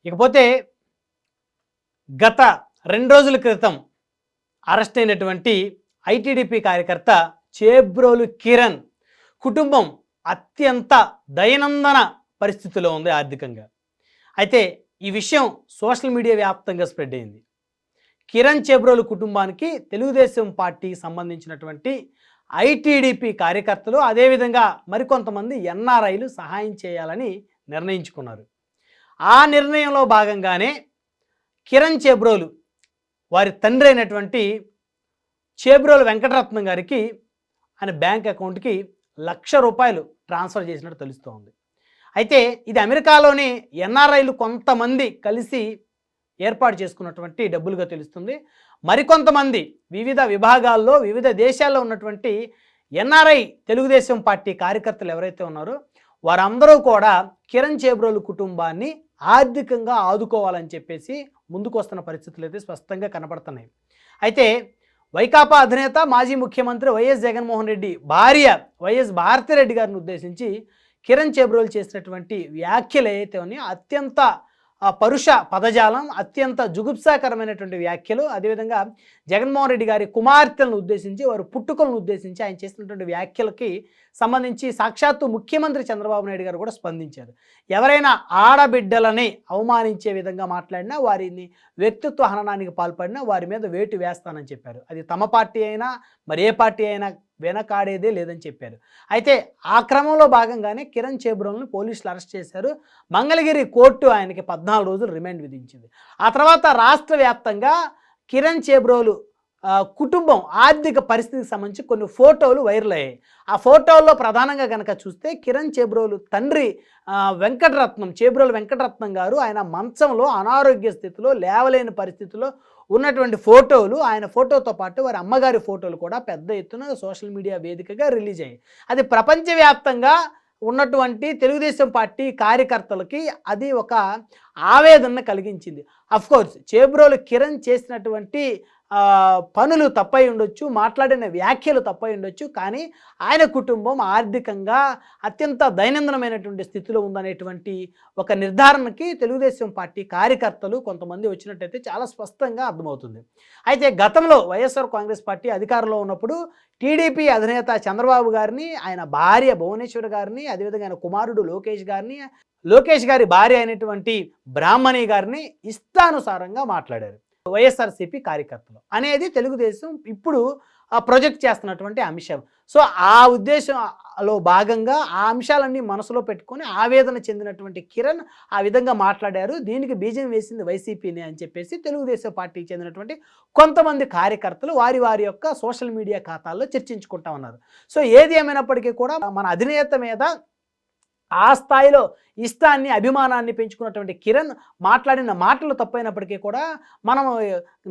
ఇకపోతే గత 2 రోజుల క్రితం అరెస్ట్ అయినటువంటి ఐటీడీపీ కార్యకర్త చేబ్రోలు కిరణ్ కుటుంబం అత్యంత దైనందన పరిస్థితిలో ఉంది ఆర్థికంగా. అయితే ఈ విషయం సోషల్ మీడియా వ్యాప్తంగా స్ప్రెడ్ అయింది. కిరణ్ చేబ్రోలు కుటుంబానికి తెలుగుదేశం పార్టీకి సంబంధించినటువంటి ఐటీడీపీ కార్యకర్తలు అదేవిధంగా మరికొంతమంది ఎన్ఆర్ఐలు సహాయం చేయాలని నిర్ణయించుకున్నారు. ఆ నిర్ణయంలో భాగంగానే కిరణ్ చేబ్రోలు వారి తండ్రి అయినటువంటి చేబ్రోలు వెంకటరత్నం గారికి ఆయన బ్యాంక్ అకౌంట్కి ₹1,00,000 ట్రాన్స్ఫర్ చేసినట్టు తెలుస్తోంది. అయితే ఇది అమెరికాలోని ఎన్ఆర్ఐలు కొంతమంది కలిసి ఏర్పాటు చేసుకున్నటువంటి డబ్బులుగా తెలుస్తుంది. మరికొంతమంది వివిధ విభాగాల్లో వివిధ దేశాల్లో ఉన్నటువంటి ఎన్ఆర్ఐ తెలుగుదేశం పార్టీ కార్యకర్తలు ఎవరైతే ఉన్నారో వారందరూ కూడా కిరణ్ చేబ్రోలు కుటుంబాన్ని ఆర్థికంగా ఆదుకోవాలని చెప్పేసి ముందుకు వస్తున్న పరిస్థితులు అయితే స్పష్టంగా కనపడుతున్నాయి. అయితే వైకాపా అధినేత మాజీ ముఖ్యమంత్రి వైఎస్ జగన్మోహన్ రెడ్డి భార్య వైఎస్ భారతిరెడ్డి గారిని ఉద్దేశించి కిరణ్ చేబ్రోలు చేసినటువంటి వ్యాఖ్యలు ఏవైతే ఉన్నాయో అత్యంత పరుష పదజాలం, అత్యంత జుగుప్సాకరమైనటువంటి వ్యాఖ్యలు, అదేవిధంగా జగన్మోహన్ రెడ్డి గారి కుమార్తెలను ఉద్దేశించి వారి పుట్టుకలను ఉద్దేశించి ఆయన చేసినటువంటి వ్యాఖ్యలకి సంబంధించి సాక్షాత్తు ముఖ్యమంత్రి చంద్రబాబు నాయుడు గారు కూడా స్పందించారు. ఎవరైనా ఆడబిడ్డలని అవమానించే విధంగా మాట్లాడినా, వారిని వ్యక్తిత్వ హననానికి పాల్పడినా వారి మీద వేటు వేస్తానని చెప్పారు. అది తమ పార్టీ అయినా మరి ఏ పార్టీ అయినా వెనకాడేదే లేదని చెప్పారు. అయితే ఆ క్రమంలో భాగంగానే కిరణ్ చేబ్రోల్ని పోలీసులు అరెస్ట్ చేశారు. మంగళగిరి కోర్టు ఆయనకి 14 రోజులు రిమాండ్ విధించింది. ఆ తర్వాత రాష్ట్ర వ్యాప్తంగా కిరణ్ చేబ్రోలు కుటుంబం ఆర్థిక పరిస్థితికి సంబంధించి కొన్ని ఫోటోలు వైరల్ అయ్యాయి. ఆ ఫోటోల్లో ప్రధానంగా కనుక చూస్తే కిరణ్ చేబ్రోలు తండ్రి చేబ్రోలు వెంకటరత్నం గారు ఆయన మంచంలో అనారోగ్య స్థితిలో లేవలేని పరిస్థితిలో ఉన్నటువంటి ఫోటోలు, ఆయన ఫోటోతో పాటు వారి అమ్మగారి ఫోటోలు కూడా పెద్ద ఎత్తున సోషల్ మీడియా వేదికగా రిలీజ్ అయ్యాయి. అది ప్రపంచవ్యాప్తంగా ఉన్నటువంటి తెలుగుదేశం పార్టీ కార్యకర్తలకి అది ఒక ఆవేదన కలిగించింది. అఫ్కోర్స్ చేబ్రోలు కిరణ్ చేసినటువంటి పనులు తప్పై ఉండొచ్చు, మాట్లాడిన వ్యాఖ్యలు తప్పై ఉండొచ్చు, కానీ ఆయన కుటుంబం ఆర్థికంగా అత్యంత దైనందినమైనటువంటి స్థితిలో ఉందనేటువంటి ఒక నిర్ధారణకి తెలుగుదేశం పార్టీ కార్యకర్తలు కొంతమంది వచ్చినట్టయితే చాలా స్పష్టంగా అర్థమవుతుంది. అయితే గతంలో వైఎస్ఆర్ కాంగ్రెస్ పార్టీ అధికారంలో ఉన్నప్పుడు టీడీపీ అధినేత చంద్రబాబు గారిని, ఆయన భార్య భువనేశ్వర్ గారిని, అదేవిధంగా ఆయన కుమారుడు లోకేష్ గారి భార్య అయినటువంటి బ్రాహ్మణి గారిని ఇష్టానుసారంగా మాట్లాడారు వైఎస్ఆర్సీపీ కార్యకర్తలు అనేది తెలుగుదేశం ఇప్పుడు ప్రొజెక్ట్ చేస్తున్నటువంటి అంశం. సో ఆ ఉద్దేశంలో భాగంగా ఆ అంశాలన్నీ మనసులో పెట్టుకొని ఆవేదన చెందినటువంటి కిరణ్ ఆ విధంగా మాట్లాడారు. దీనికి బీజం వేసింది వైసీపీని అని చెప్పేసి తెలుగుదేశం పార్టీకి చెందినటువంటి కొంతమంది కార్యకర్తలు వారి యొక్క సోషల్ మీడియా ఖాతాల్లో చర్చించుకుంటా ఉన్నారు. సో ఏది ఏమైనప్పటికీ కూడా మన అధినేత మీద ఆ స్థాయిలో ఇష్టాన్ని అభిమానాన్ని పెంచుకున్నటువంటి కిరణ్ మాట్లాడిన మాటలు తప్పైనప్పటికీ కూడా మనం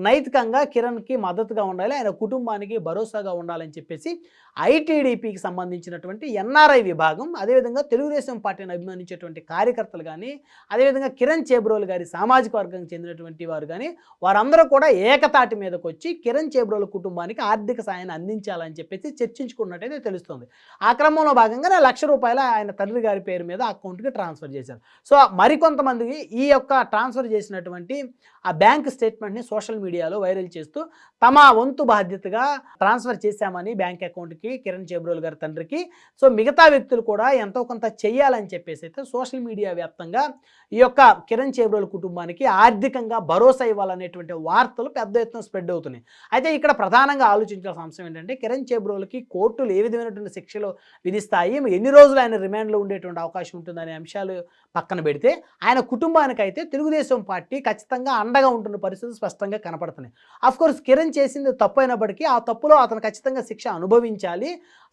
నైతికంగా కిరణ్కి మద్దతుగా ఉండాలి, ఆయన కుటుంబానికి భరోసాగా ఉండాలని చెప్పేసి ఐటీడీపీకి సంబంధించినటువంటి ఎన్ఆర్ఐ విభాగం, అదేవిధంగా తెలుగుదేశం పార్టీని అభిమానించేటువంటి కార్యకర్తలు కానీ, అదేవిధంగా కిరణ్ చేబ్రోలు గారి సామాజిక వర్గానికి చెందినటువంటి వారు కానీ వారందరూ కూడా ఏకతాటి మీదకి వచ్చి కిరణ్ చేబ్రోలు కుటుంబానికి ఆర్థిక సాయాన్ని అందించాలని చెప్పేసి చర్చించుకున్నట్టయితే తెలుస్తుంది. ఆ క్రమంలో భాగంగా ₹1,00,000 ఆయన తండ్రి గారి పేరు మీద అకౌంట్కి ట్రాన్స్ఫర్ చేశారు. సో మరికొంతమందికి ఈ యొక్క ట్రాన్స్ఫర్ చేసినటువంటి ఆ బ్యాంక్ స్టేట్మెంట్ని సోషల్ మీడియాలో వైరల్ చేస్తూ తమ వంతు బాధ్యతగా ట్రాన్స్ఫర్ చేశామని బ్యాంక్ అకౌంట్కి కిరణ్ చేబ్రోలు గారి తండ్రికి, సో మిగతా వ్యక్తులు కూడా ఎంతో కొంత చెయ్యాలని చెప్పేసి అయితే సోషల్ మీడియా వ్యాప్తంగా ఈ యొక్క కిరణ్ చేబ్రోలు కుటుంబానికి ఆర్థికంగా భరోసా ఇవ్వాలనేటువంటి వార్తలు పెద్ద ఎత్తున స్ప్రెడ్ అవుతున్నాయి. అయితే ఇక్కడ ప్రధానంగా ఆలోచించాల్సిన అంశం ఏంటంటే కిరణ్ చేబ్రోలుకి కోర్టులు ఏ విధమైనటువంటి శిక్షలు విధిస్తాయి, ఎన్ని రోజులు ఆయన రిమాండ్లో ఉండేటువంటి అవకాశం ఉంటుందనే అంశాలు పక్కన పెడితే ఆయన కుటుంబానికైతే తెలుగుదేశం పార్టీ ఖచ్చితంగా అండగా ఉంటున్న పరిస్థితులు స్పష్టంగా కనపడుతున్నాయి. అఫ్కోర్స్ కిరణ్ చేసింది తప్పు అయినప్పటికీ ఆ తప్పులో అతను ఖచ్చితంగా శిక్ష అనుభవించాలి.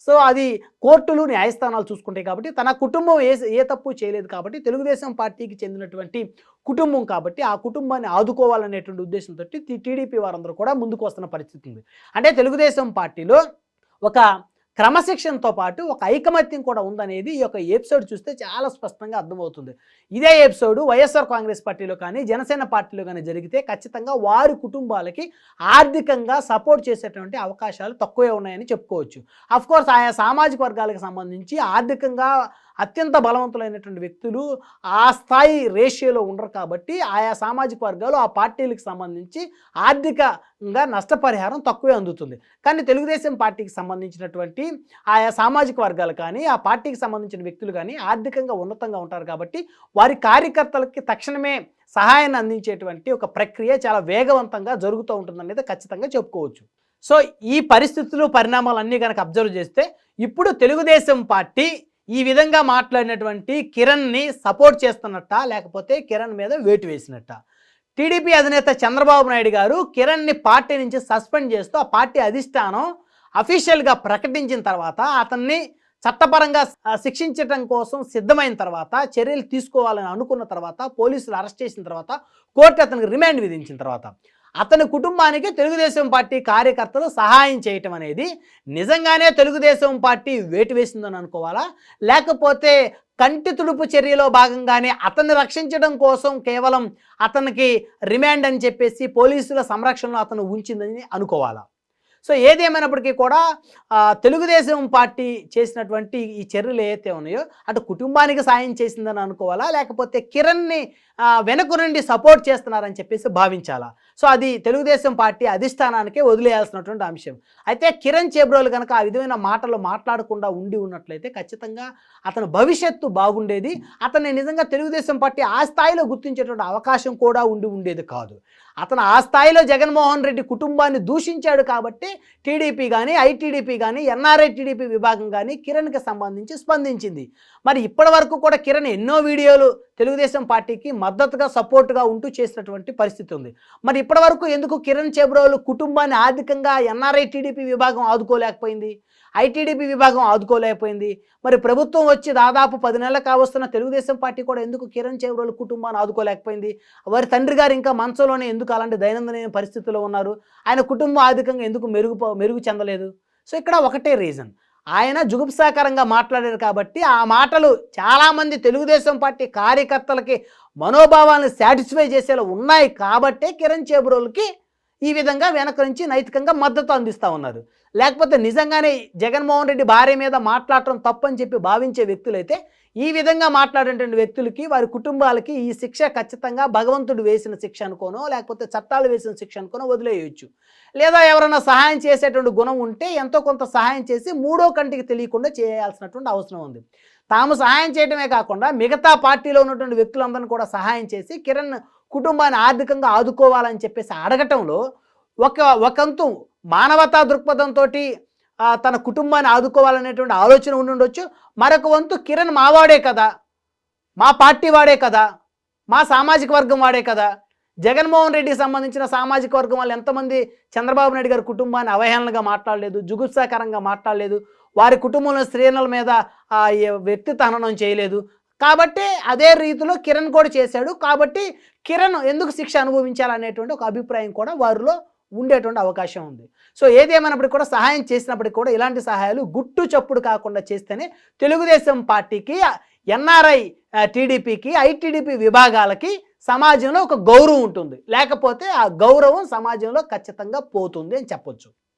సో అది కోర్టులు న్యాయస్థానాలు చూసుకుంటాయి కాబట్టి తన కుటుంబం ఏ తప్పు చేయలేదు కాబట్టి తెలుగుదేశం పార్టీకి చెందినటువంటి కుటుంబం కాబట్టి ఆ కుటుంబాన్ని ఆదుకోవాలనేటువంటి ఉద్దేశంతో టీడీపీ వారందరూ కూడా ముందుకు వస్తున్న పరిస్థితి ఉంది. అంటే తెలుగుదేశం పార్టీలో ఒక క్రమశిక్షణతో పాటు ఒక ఐకమత్యం కూడా ఉందనేది ఈ యొక్క ఎపిసోడ్ చూస్తే చాలా స్పష్టంగా అర్థమవుతుంది. ఇదే ఎపిసోడ్ వైఎస్ఆర్ కాంగ్రెస్ పార్టీలో కానీ జనసేన పార్టీలో కానీ జరిగితే ఖచ్చితంగా వారి కుటుంబాలకి ఆర్థికంగా సపోర్ట్ చేసేటువంటి అవకాశాలు తక్కువే ఉన్నాయని చెప్పుకోవచ్చు. అఫ్కోర్స్ ఆయా సామాజిక వర్గాలకు సంబంధించి ఆర్థికంగా అత్యంత బలవంతులైనటువంటి వ్యక్తులు ఆ స్థాయి రేషియోలో ఉండరు కాబట్టి ఆయా సామాజిక వర్గాలు ఆ పార్టీలకు సంబంధించి ఆర్థికంగా నష్టపరిహారం తక్కువే అందుతుంది. కానీ తెలుగుదేశం పార్టీకి సంబంధించినటువంటి ఆయా సామాజిక వర్గాలు కానీ ఆ పార్టీకి సంబంధించిన వ్యక్తులు కానీ ఆర్థికంగా ఉన్నతంగా ఉంటారు కాబట్టి వారి కార్యకర్తలకి తక్షణమే సహాయాన్ని అందించేటువంటి ఒక ప్రక్రియ చాలా వేగవంతంగా జరుగుతూ ఉంటుందనేది ఖచ్చితంగా చెప్పుకోవచ్చు. సో ఈ పరిస్థితులు పరిణామాలన్నీ కనుక అబ్జర్వ్ చేస్తే ఇప్పుడు తెలుగుదేశం పార్టీ ఈ విధంగా మాట్లాడినటువంటి కిరణ్ని సపోర్ట్ చేస్తున్నట్ట లేకపోతే కిరణ్ మీద వేటు వేసినట్ట? టీడీపీ అధినేత చంద్రబాబు నాయుడు గారు కిరణ్ని పార్టీ నుంచి సస్పెండ్ చేస్తూ ఆ పార్టీ అధిష్టానం అఫీషియల్గా ప్రకటించిన తర్వాత అతన్ని చట్టపరంగా శిక్షించడం కోసం సిద్ధమైన తర్వాత చర్యలు తీసుకోవాలని అనుకున్న తర్వాత పోలీసులు అరెస్ట్ చేసిన తర్వాత కోర్టు అతనికి రిమాండ్ విధించిన తర్వాత అతని కుటుంబానికి తెలుగుదేశం పార్టీ కార్యకర్తలు సహాయం చేయటం అనేది నిజంగానే తెలుగుదేశం పార్టీ వేటు వేసిందని అనుకోవాలా, లేకపోతే కంటి తుడుపు చర్యలో భాగంగానే అతన్ని రక్షించడం కోసం కేవలం అతనికి రిమాండ్ అని చెప్పేసి పోలీసుల సంరక్షణలో అతను ఉంచిందని అనుకోవాలా? సో ఏదేమైనప్పటికీ కూడా తెలుగుదేశం పార్టీ చేసినటువంటి ఈ చర్యలు ఏవైతే ఉన్నాయో అటు కుటుంబానికి సాయం చేసిందని అనుకోవాలా, లేకపోతే కిరణ్ని వెనక నుండి సపోర్ట్ చేస్తున్నారని చెప్పేసి భావించాలా? సో అది తెలుగుదేశం పార్టీ అధిష్టానానికే వదిలేయాల్సినటువంటి అంశం. అయితే కిరణ్ చేబ్రోలు కనుక ఆ విధమైన మాటలు మాట్లాడకుండా ఉన్నట్లయితే ఖచ్చితంగా అతని భవిష్యత్తు బాగుండేది. అతన్ని నిజంగా తెలుగుదేశం పార్టీ ఆ స్థాయిలో గుర్తించేటువంటి అవకాశం కూడా ఉండేది కాదు. అతను ఆ స్థాయిలో జగన్మోహన్ రెడ్డి కుటుంబాన్ని దూషించాడు కాబట్టి టీడీపీ కానీ ఐటీడీపీ కానీ ఎన్ఆర్ఐ టీడీపీ విభాగం కానీ కిరణ్కి సంబంధించి స్పందించింది. మరి ఇప్పటి వరకు కూడా కిరణ్ ఎన్నో వీడియోలు తెలుగుదేశం పార్టీకి మద్దతుగా సపోర్టుగా ఉంటూ చేసినటువంటి పరిస్థితి ఉంది. మరి ఇప్పటి వరకు ఎందుకు కిరణ్ చేబ్రోలు కుటుంబాన్ని ఆర్థికంగా ఎన్ఆర్ఐ టీడీపీ విభాగం ఆదుకోలేకపోయింది, ఐటీడీపీ విభాగం ఆదుకోలేకపోయింది? మరి ప్రభుత్వం వచ్చి దాదాపు 10 నెలలు కావస్తున్న తెలుగుదేశం పార్టీ కూడా ఎందుకు కిరణ్ చేబ్రోలు కుటుంబాన్ని ఆదుకోలేకపోయింది? వారి తండ్రి గారు ఇంకా మంచంలోనే ఎందుకు అలాంటి దైనందిన పరిస్థితుల్లో ఉన్నారు? ఆయన కుటుంబం ఆర్థికంగా ఎందుకు మెరుగు చెందలేదు? సో ఇక్కడ ఒకటే రీజన్, ఆయన జుగుప్సాకరంగా మాట్లాడారు కాబట్టి ఆ మాటలు చాలామంది తెలుగుదేశం పార్టీ కార్యకర్తలకి మనోభావాలను సాటిస్ఫై చేసేలా ఉన్నాయి కాబట్టే కిరణ్ చేబ్రోల్కి ఈ విధంగా వెనక నుంచి నైతికంగా మద్దతు అందిస్తూ ఉన్నారు. లేకపోతే నిజంగానే జగన్మోహన్ రెడ్డి భార్య మీద మాట్లాడటం తప్పని చెప్పి భావించే వ్యక్తులైతే ఈ విధంగా మాట్లాడేటువంటి వ్యక్తులకి వారి కుటుంబాలకి ఈ శిక్ష ఖచ్చితంగా భగవంతుడు వేసిన శిక్ష అనుకోనో లేకపోతే చట్టాలు వేసిన శిక్ష అనుకోనో వదిలేయచ్చు. లేదా ఎవరైనా సహాయం చేసేటువంటి గుణం ఉంటే ఎంతో కొంత సహాయం చేసి మూడో కంటికి తెలియకుండా చేయాల్సినటువంటి అవసరం ఉంది. తాము సహాయం చేయడమే కాకుండా మిగతా పార్టీలో ఉన్నటువంటి వ్యక్తులందరినీ కూడా సహాయం చేసి కిరణ్ కుటుంబాన్ని ఆర్థికంగా ఆదుకోవాలని చెప్పేసి అడగటంలో ఒకంతు మానవతా దృక్పథంతో తన కుటుంబాన్ని ఆదుకోవాలనేటువంటి ఆలోచన ఉండొచ్చు. మరొక వంతు కిరణ్ మావాడే కదా, మా పార్టీ వాడే కదా, మా సామాజిక వర్గం వాడే కదా, జగన్మోహన్ రెడ్డికి సంబంధించిన సామాజిక వర్గం వాళ్ళు ఎంతమంది చంద్రబాబు నాయుడు గారి కుటుంబాన్ని అవహేళనగా మాట్లాడలేదు, జుగుప్సాకరంగా మాట్లాడలేదు, వారి కుటుంబంలో స్త్రీల మీద వ్యక్తిత్వ హననం చేయలేదు. కాబట్టి అదే రీతిలో కిరణ్ కూడా చేశాడు కాబట్టి కిరణ్ ఎందుకు శిక్ష అనుభవించాలనేటువంటి ఒక అభిప్రాయం కూడా వారిలో ఉండేటువంటి అవకాశం ఉంది. సో ఏదేమైనప్పటికీ కూడా సహాయం చేసినప్పటికీ కూడా ఇలాంటి సహాయాలు గుట్టు చప్పుడు కాకుండా చేస్తేనే తెలుగుదేశం పార్టీకి, ఎన్ఆర్ఐ టీడీపీకి, ఐటీడీపీ విభాగాలకి సమాజంలో ఒక గౌరవం ఉంటుంది. లేకపోతే ఆ గౌరవం సమాజంలో ఖచ్చితంగా పోతుంది అని చెప్పొచ్చు.